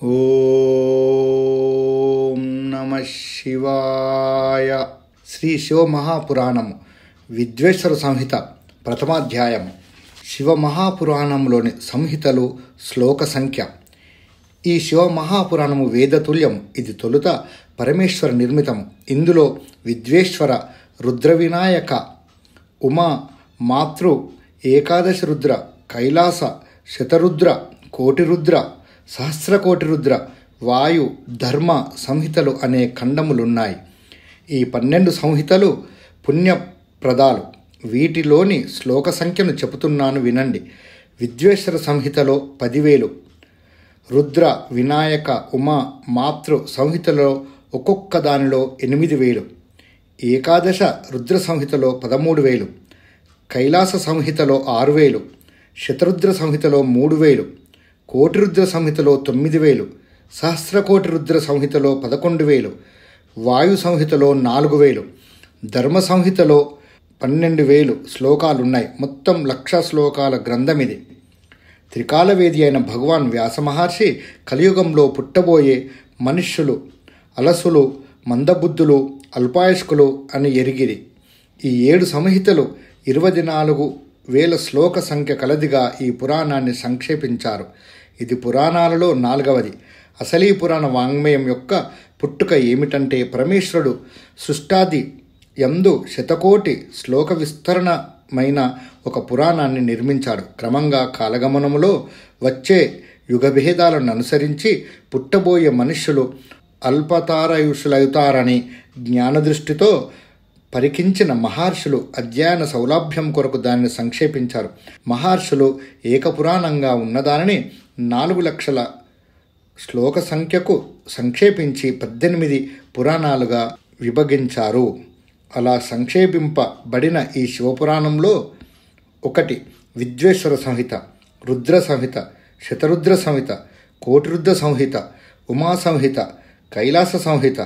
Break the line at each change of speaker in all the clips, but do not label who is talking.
ఓం నమ శివాయ. శ్రీ శివమహాపురాణము విద్వేశ్వర సంహిత ప్రథమాధ్యాయము. శివమహాపురాణంలోని సంహితలు శ్లోక సంఖ్య. ఈ శివమహాపురాణము వేదతుల్యం. ఇది తొలుత పరమేశ్వర నిర్మితము. ఇందులో విద్వేశ్వర, రుద్రవినాయక, ఉమా, మాతృ, ఏకాదశ రుద్ర, కైలాస, శతరుద్ర, కోటిరుద్ర, సహస్రకోటిరుద్ర, వాయు, ధర్మ సంహితలు అనే ఖండములున్నాయి. ఈ 12 సంహితలు పుణ్యప్రదాలు. వీటిలోని శ్లోక సంఖ్యను చెబుతున్నాను వినండి. విద్వేశ్వర సంహితలో 10,000, రుద్ర, వినాయక, ఉమా, మాతృ సంహితలో ఒక్కొక్క దానిలో 8,000, ఏకాదశ రుద్ర సంహితలో 13,000, కైలాస సంహితలో 6,000, శతరుద్ర సంహితలో 3,000, కోటిరుద్ర సంహితలో 9,000, సహస్రకోటి రుద్ర సంహితలో 11,000, వాయు సంహితలో 4,000, ధర్మ సంహితలో 12,000 శ్లోకాలున్నాయి. మొత్తం 1,00,000 శ్లోకాల గ్రంథమిది. త్రికాలవేది అయిన భగవాన్ వ్యాసమహర్షి కలియుగంలో పుట్టబోయే మనుష్యులు అలసులు, మందబుద్ధులు, అల్పాయుష్కులు అని ఎరిగిరి. ఈ 7 సంహితలు 24,000 శ్లోక సంఖ్య కలదిగా ఈ పురాణాన్ని సంక్షేపించారు. ఇది పురాణాలలో 4వది. అసలీ పురాణ వాంగ్మయం యొక్క పుట్టుక ఏమిటంటే, పరమేశ్వరుడు సృష్టాది యందు శతకోటి శ్లోక విస్తరణమైన ఒక పురాణాన్ని నిర్మించాడు. క్రమంగా కాలగమనములో వచ్చే యుగభేదాలను అనుసరించి పుట్టబోయే మనుష్యులు అల్పతారాయుషులవుతారని జ్ఞానదృష్టితో పరికించిన మహర్షులు అధ్యయన సౌలభ్యం కొరకు దానిని సంక్షేపించారు. మహర్షులు ఏకపురాణంగా ఉన్నదానిని 4,00,000 శ్లోక సంఖ్యకు సంక్షేపించి 18 పురాణాలుగా విభజించారు. అలా సంక్షేపింపబడిన ఈ శివపురాణంలో 1 విద్వేశ్వర సంహిత, రుద్ర సంహిత, శతరుద్ర సంహిత, కోటిరుద్ర సంహిత, ఉమా సంహిత, కైలాస సంహిత,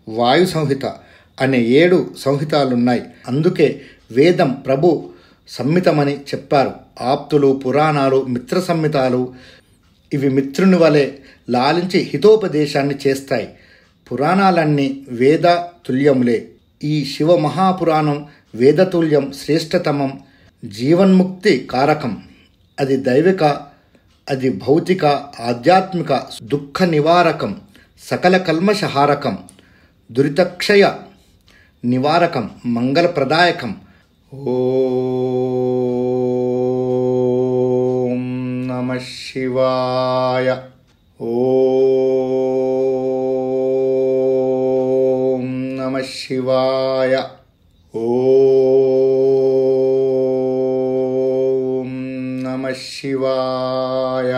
వాయు సంహిత అనే 7 సంహితాలున్నాయి. అందుకే వేదం ప్రభు సంహితమని చెప్పారు. ఆప్తులు, పురాణాలు, మిత్ర సంహితాలు ఇవి మిత్రుని వలె లాలించి హితోపదేశాన్ని చేస్తాయి. పురాణాలన్నీ వేద తుల్యములే. ఈ శివ మహాపురాణం వేదతుల్యం, శ్రేష్టతమం, జీవన్ముక్తి కారకం. అది దైవిక, అది భౌతిక, ఆధ్యాత్మిక, దుఃఖ నివారకం, సకల కల్మషహారకం, దురితక్షయ నివారకం, మంగళప్రదాయకం. ఓం నమ శివాయ. ఓం నమ శివాయ. ఓం నమ శివాయ.